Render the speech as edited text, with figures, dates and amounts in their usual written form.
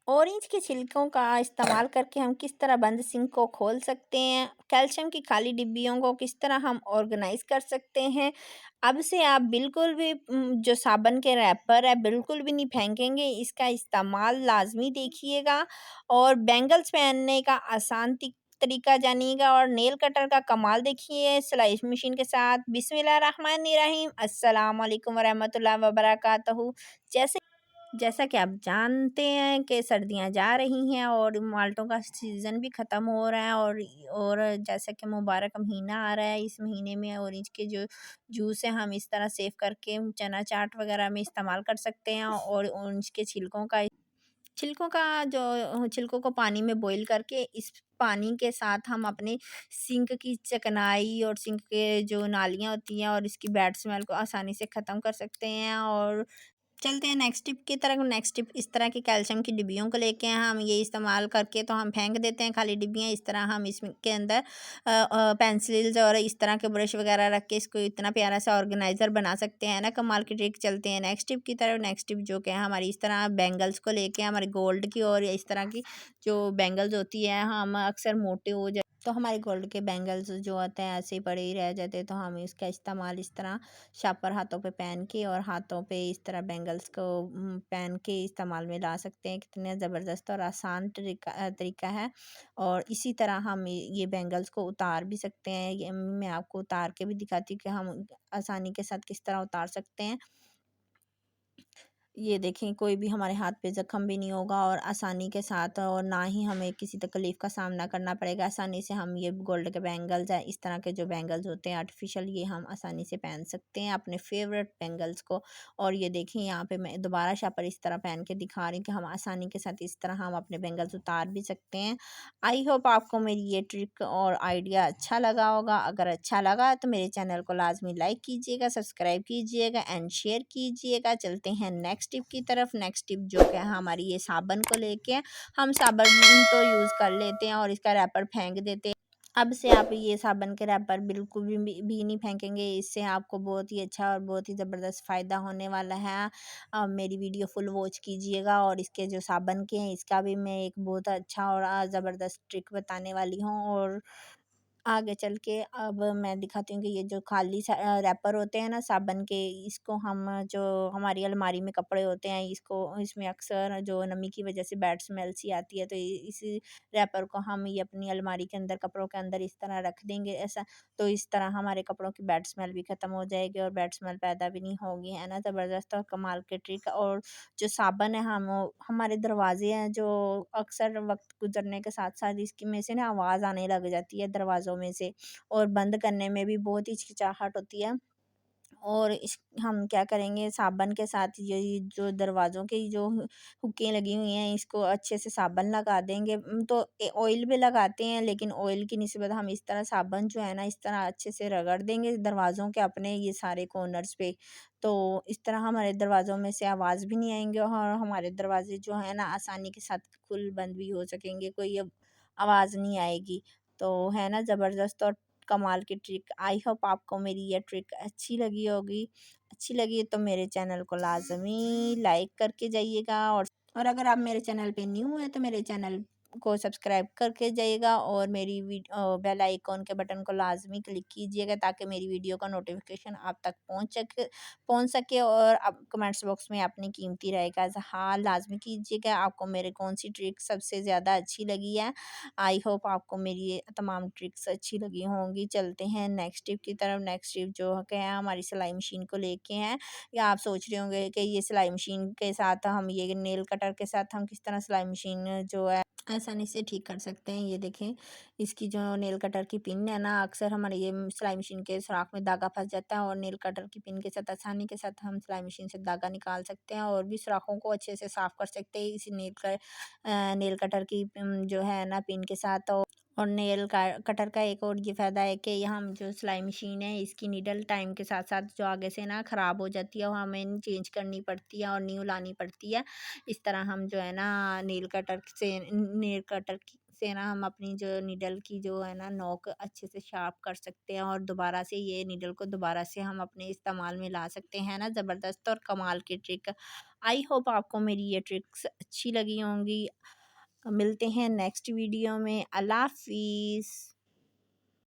Orange के छिलकों का इस्तेमाल करके हम किस तरह बंद सिंक को खोल सकते हैं, कैल्शियम की खाली डिब्बियों को किस तरह हम ऑर्गेनाइज कर सकते हैं। अब से आप बिल्कुल भी जो साबुन के रैपर है बिल्कुल भी नहीं फेंकेंगे, इसका इस्तेमाल लाजमी देखिएगा। और बैंगल्स पहनने का आसान तरीका जानिएगा और नेल कटर का कमाल देखिए सिलाई मशीन के साथ। बिस्मिल्लाहिर्रहमानिर्रहीम, अस्सलाम वालेकुम वरहमतुल्लाहि वबरकातुहू। जैसे जैसा कि आप जानते हैं कि सर्दियाँ जा रही हैं और माल्टों का सीज़न भी ख़त्म हो रहा है, और जैसा कि मुबारक महीना आ रहा है, इस महीने में ऑरेंज के जो जूस है हम इस तरह सेव करके चना चाट वग़ैरह में इस्तेमाल कर सकते हैं। और ऑरेंज के छिलकों को पानी में बॉईल करके इस पानी के साथ हम अपने सिंक की चिकनाई और सिंक के जो नालियाँ होती हैं और इसकी बैड स्मेल को आसानी से ख़त्म कर सकते हैं। और चलते हैं नेक्स्ट टिप की तरफ। नेक्स्ट टिप इस तरह की कैल्शियम की डिब्बियों को लेके हैं हम, ये इस्तेमाल करके तो हम फेंक देते हैं खाली डिब्बियाँ। इस तरह हम इसके अंदर पेंसिल्स और इस तरह के ब्रश वगैरह रख के इसको इतना प्यारा सा ऑर्गेनाइज़र बना सकते हैं ना, कमाल की ट्रिक। चलते हैं नेक्स्ट टिप की तरफ। नेक्स्ट टिप जो कि है हमारी इस तरह बैंगल्स को लेके हमारे गोल्ड की और इस तरह की जो बैंगल्स होती है, हम अक्सर मोटे हो जाए तो हमारे गोल्ड के बैंगल्स जो होते हैं ऐसे ही पड़े ही रह जाते हैं, तो हम इसका इस्तेमाल इस तरह शापर हाथों पे पहन के और हाथों पे इस तरह बैंगल्स को पहन के इस्तेमाल में ला सकते हैं। कितने ज़बरदस्त और आसान तरीका है। और इसी तरह हम ये बैंगल्स को उतार भी सकते हैं। ये मैं आपको उतार के भी दिखाती हूँ कि हम आसानी के साथ किस तरह उतार सकते हैं। ये देखें, कोई भी हमारे हाथ पे ज़ख्म भी नहीं होगा और आसानी के साथ, और ना ही हमें किसी तकलीफ़ का सामना करना पड़ेगा। आसानी से हम ये गोल्ड के बैंगल्स हैं, इस तरह के जो बैंगल्स होते हैं आर्टिफ़िशियल, ये हम आसानी से पहन सकते हैं अपने फ़ेवरेट बैंगल्स को। और ये देखिए यहाँ पे मैं दोबारा शापर इस तरह पहन के दिखा रही हूँ कि हम आसानी के साथ इस तरह हम अपने बैंगल्स उतार भी सकते हैं। आई होप आपको मेरी ये ट्रिक और आइडिया अच्छा लगा होगा। अगर अच्छा लगा तो मेरे चैनल को लाज़मी लाइक कीजिएगा, सब्सक्राइब कीजिएगा एंड शेयर कीजिएगा। चलते हैं नेक्स्ट टिप की तरफ। नेक्स्ट टिप जो कि है हमारी ये साबुन को लेके है। हम साबुन तो यूज़ कर लेते हैं और इसका रैपर फेंक देते हैं। अब से आप ये साबुन के रैपर बिल्कुल भी नहीं फेंकेंगे। इससे आपको बहुत ही अच्छा और बहुत ही ज़बरदस्त फ़ायदा होने वाला है। मेरी वीडियो फुल वॉच कीजिएगा। और इसके जो साबुन के हैं इसका भी मैं एक बहुत अच्छा और ज़बरदस्त ट्रिक बताने वाली हूँ। और आगे चल के अब मैं दिखाती हूँ कि ये जो खाली रैपर होते हैं ना साबुन के, इसको हम जो हमारी अलमारी में कपड़े होते हैं, इसको इसमें अक्सर जो नमी की वजह से बैड स्मेल सी आती है, तो इस रैपर को हम ये अपनी अलमारी के अंदर कपड़ों के अंदर इस तरह रख देंगे ऐसा, तो इस तरह हमारे कपड़ों की बैड स्मेल भी ख़त्म हो जाएगी और बैड स्मेल पैदा भी नहीं होगी, है ना। ज़बरदस्त और कमाल की ट्रिक। और जो साबुन है हमारे दरवाजे हैं जो अक्सर वक्त गुजरने के साथ साथ इसकी में से ना आवाज़ आने लग जाती है दरवाज़ों में से, और बंद करने में भी बहुत हिचकिचाहट होती है। और इस हम क्या करेंगे, साबुन के साथ ये जो दरवाज़ों की जो हुकें लगी हुई हैं इसको अच्छे से साबुन लगा देंगे। तो ऑयल भी लगाते हैं, लेकिन ऑयल की निस्बत हम इस तरह साबुन जो है ना इस तरह अच्छे से रगड़ देंगे दरवाज़ों के अपने ये सारे कॉर्नर्स पे। तो इस तरह हमारे दरवाज़ों में से आवाज़ भी नहीं आएंगे और हमारे दरवाजे जो है ना आसानी के साथ खुल बंद भी हो सकेंगे, कोई अब आवाज़ नहीं आएगी। तो है ना ज़बरदस्त और कमाल की ट्रिक। आई होप आपको मेरी ये ट्रिक अच्छी लगी होगी। अच्छी लगी तो मेरे चैनल को लाज़मी लाइक करके जाइएगा। और अगर आप मेरे चैनल पे न्यू हैं तो मेरे चैनल को सब्सक्राइब करके जाइएगा और मेरी बेल आइकॉन के बटन को लाज़मी क्लिक कीजिएगा ताकि मेरी वीडियो का नोटिफिकेशन आप तक पहुंच सके। और आप कमेंट्स बॉक्स में अपनी कीमती राय का इज़हार लाज़मी कीजिएगा, आपको मेरे कौन सी ट्रिक सबसे ज़्यादा अच्छी लगी है। आई होप आपको मेरी ये तमाम ट्रिक्स अच्छी लगी होंगी। चलते हैं नेक्स्ट टिप की तरफ। नेक्स्ट टिप जो है हमारी सिलाई मशीन को लेके हैं। या आप सोच रहे होंगे कि ये सिलाई मशीन के साथ हम ये नेल कटर के साथ हम किस तरह सिलाई मशीन जो है आसानी से ठीक कर सकते हैं। ये देखें, इसकी जो नेल कटर की पिन है ना, अक्सर हमारे ये सिलाई मशीन के सुराख में धागा फंस जाता है और नेल कटर की पिन के साथ आसानी के साथ हम सिलाई मशीन से धागा निकाल सकते हैं और भी सुराखों को अच्छे से साफ़ कर सकते हैं इसी नेल कटर की जो है ना पिन के साथ। और नेल का कटर का एक और ये फ़ायदा है कि यहाँ हम जो सिलाई मशीन है इसकी नीडल टाइम के साथ साथ जो आगे से ना ख़राब हो जाती है, वो हमें चेंज करनी पड़ती है और न्यू लानी पड़ती है। इस तरह हम जो है ना नेल कटर से ना हम अपनी जो नीडल की जो है ना नोक अच्छे से शार्प कर सकते हैं और दोबारा से ये नीडल को दोबारा से हम अपने इस्तेमाल में ला सकते हैं ना, ज़बरदस्त और कमाल की ट्रिक। आई होप आपको मेरी ये ट्रिक्स अच्छी लगी होंगी। मिलते हैं नेक्स्ट वीडियो में। अल्लाह हाफ़िज़।